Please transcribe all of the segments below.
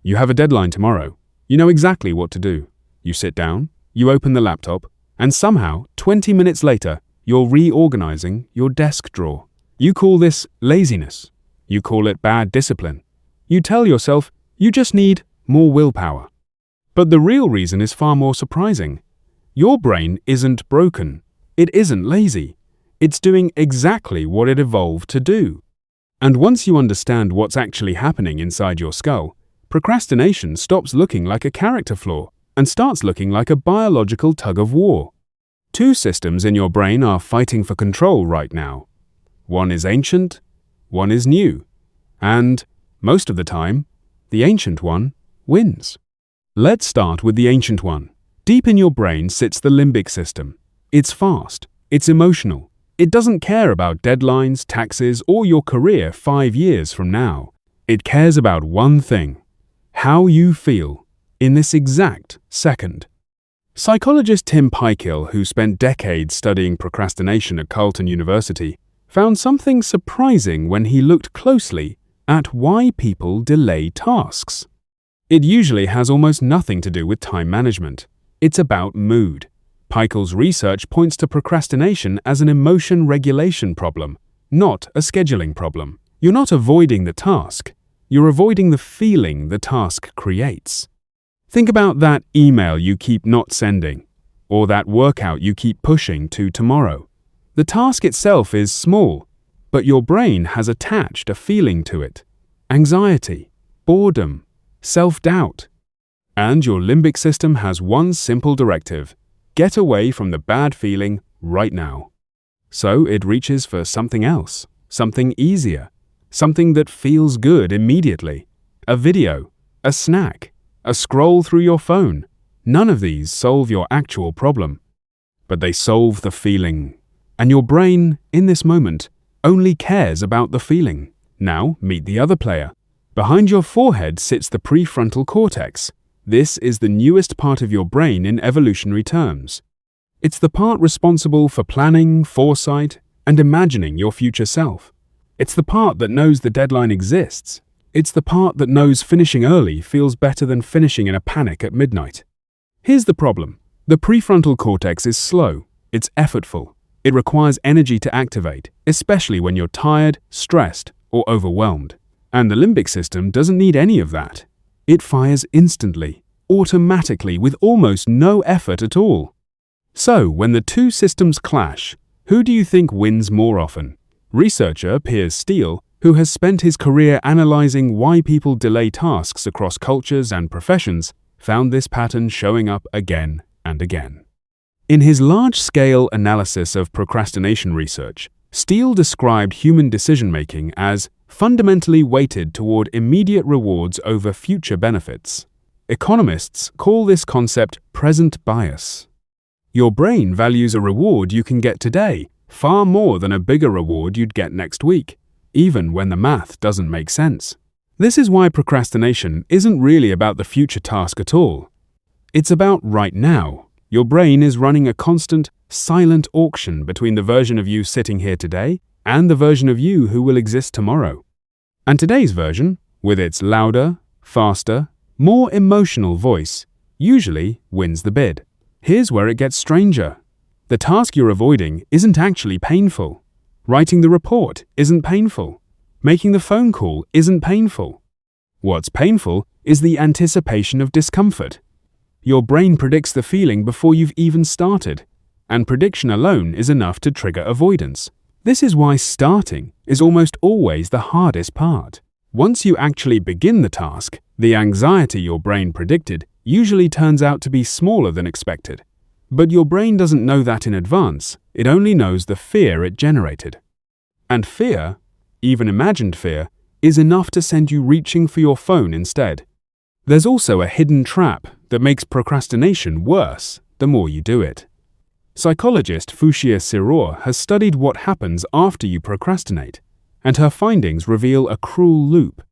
You have a deadline tomorrow. You know exactly what to do. You sit down, you open the laptop, and somehow, 20 minutes later, you're reorganizing your desk drawer. You call this laziness. You call it bad discipline. You tell yourself you just need more willpower. But the real reason is far more surprising. Your brain isn't broken. It isn't lazy. It's doing exactly what it evolved to do. And once you understand what's actually happening inside your skull, procrastination stops looking like a character flaw and starts looking like a biological tug-of-war. Two systems in your brain are fighting for control right now. One is ancient, one is new. And, most of the time, the ancient one wins. Let's start with the ancient one. Deep in your brain sits the limbic system. It's fast, it's emotional. It doesn't care about deadlines, taxes, or your career 5 years from now. It cares about one thing: how you feel in this exact second. Psychologist Tim Pykill, who spent decades studying procrastination at Carleton University, found something surprising when he looked closely at why people delay tasks. It usually has almost nothing to do with time management. It's about mood. Pykill's research points to procrastination as an emotion regulation problem, not a scheduling problem. You're not avoiding the task. You're avoiding the feeling the task creates. Think about that email you keep not sending, or that workout you keep pushing to tomorrow. The task itself is small, but your brain has attached a feeling to it: anxiety, boredom, self-doubt. And your limbic system has one simple directive: get away from the bad feeling right now. So it reaches for something else, something easier, something that feels good immediately. A video, a snack, a scroll through your phone. None of these solve your actual problem, but they solve the feeling. And your brain, in this moment, only cares about the feeling. Now, meet the other player. Behind your forehead sits the prefrontal cortex. This is the newest part of your brain in evolutionary terms. It's the part responsible for planning, foresight, and imagining your future self. It's the part that knows the deadline exists. It's the part that knows finishing early feels better than finishing in a panic at midnight. Here's the problem. The prefrontal cortex is slow. It's effortful. It requires energy to activate, especially when you're tired, stressed, or overwhelmed. And the limbic system doesn't need any of that. It fires instantly, automatically, with almost no effort at all. So, when the two systems clash, who do you think wins more often? Researcher Piers Steele, who has spent his career analyzing why people delay tasks across cultures and professions, found this pattern showing up again and again. In his large-scale analysis of procrastination research, Steele described human decision-making as fundamentally weighted toward immediate rewards over future benefits. Economists call this concept present bias. Your brain values a reward you can get today far more than a bigger reward you'd get next week, even when the math doesn't make sense. This is why procrastination isn't really about the future task at all. It's about right now. Your brain is running a constant, silent auction between the version of you sitting here today and the version of you who will exist tomorrow. And today's version, with its louder, faster, more emotional voice, usually wins the bid. Here's where it gets stranger. The task you're avoiding isn't actually painful. Writing the report isn't painful. Making the phone call isn't painful. What's painful is the anticipation of discomfort. Your brain predicts the feeling before you've even started, and prediction alone is enough to trigger avoidance. This is why starting is almost always the hardest part. Once you actually begin the task, the anxiety your brain predicted usually turns out to be smaller than expected. But your brain doesn't know that in advance. It only knows the fear it generated. And fear, even imagined fear, is enough to send you reaching for your phone instead. There's also a hidden trap that makes procrastination worse the more you do it. Psychologist Fushia Siror has studied what happens after you procrastinate, and her findings reveal a cruel loop.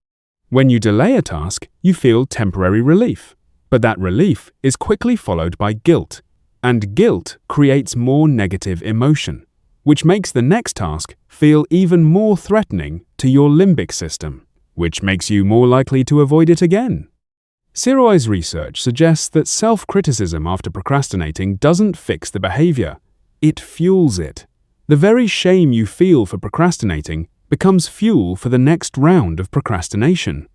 When you delay a task, you feel temporary relief, but that relief is quickly followed by guilt, and guilt creates more negative emotion, which makes the next task feel even more threatening to your limbic system, which makes you more likely to avoid it again. Serialized research suggests that self-criticism after procrastinating doesn't fix the behavior, it fuels it. The very shame you feel for procrastinating becomes fuel for the next round of procrastination.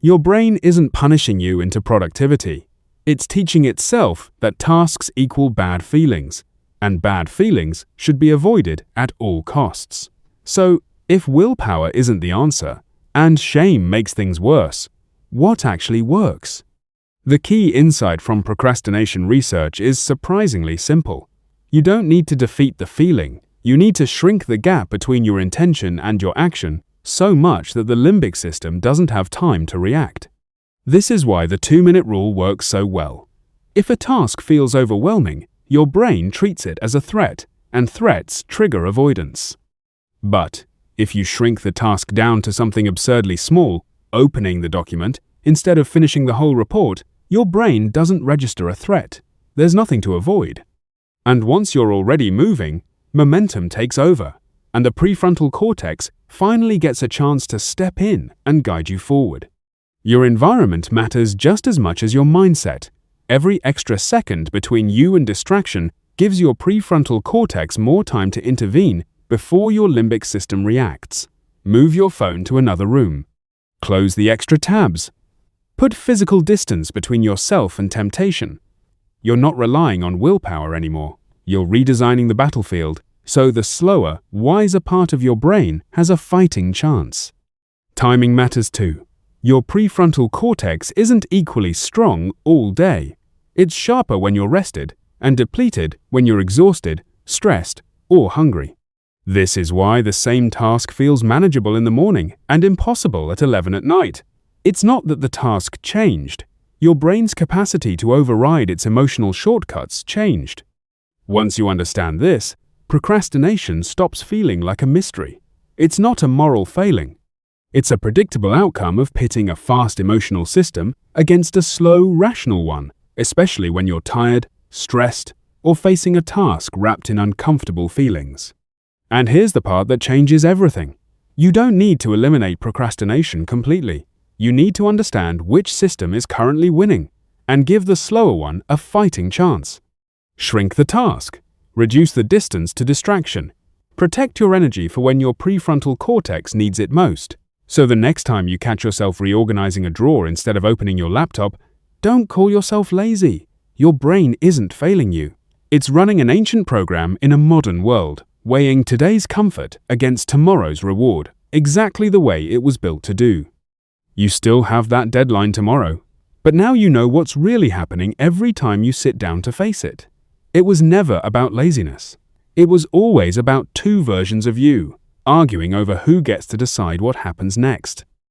Your brain isn't punishing you into productivity. It's teaching itself that tasks equal bad feelings, and bad feelings should be avoided at all costs. So, if willpower isn't the answer, and shame makes things worse, what actually works? The key insight from procrastination research is surprisingly simple. You don't need to defeat the feeling. You need to shrink the gap between your intention and your action so much that the limbic system doesn't have time to react. This is why the 2-minute rule works so well. If a task feels overwhelming, your brain treats it as a threat, and threats trigger avoidance. But if you shrink the task down to something absurdly small, opening the document, instead of finishing the whole report, your brain doesn't register a threat. There's nothing to avoid. And once you're already moving, momentum takes over, and the prefrontal cortex finally gets a chance to step in and guide you forward. Your environment matters just as much as your mindset. Every extra second between you and distraction gives your prefrontal cortex more time to intervene before your limbic system reacts. Move your phone to another room. Close the extra tabs. Put physical distance between yourself and temptation. You're not relying on willpower anymore. You're redesigning the battlefield, so the slower, wiser part of your brain has a fighting chance. Timing matters too. Your prefrontal cortex isn't equally strong all day. It's sharper when you're rested, and depleted when you're exhausted, stressed, or hungry. This is why the same task feels manageable in the morning and impossible at 11 at night. It's not that the task changed. Your brain's capacity to override its emotional shortcuts changed. Once you understand this, procrastination stops feeling like a mystery. It's not a moral failing. It's a predictable outcome of pitting a fast emotional system against a slow, rational one, especially when you're tired, stressed, or facing a task wrapped in uncomfortable feelings. And here's the part that changes everything. You don't need to eliminate procrastination completely. You need to understand which system is currently winning and give the slower one a fighting chance. Shrink the task. Reduce the distance to distraction. Protect your energy for when your prefrontal cortex needs it most. So the next time you catch yourself reorganizing a drawer instead of opening your laptop, don't call yourself lazy. Your brain isn't failing you. It's running an ancient program in a modern world, weighing today's comfort against tomorrow's reward, exactly the way it was built to do. You still have that deadline tomorrow, but now you know what's really happening every time you sit down to face it. It was never about laziness. It was always about two versions of you, arguing over who gets to decide what happens next.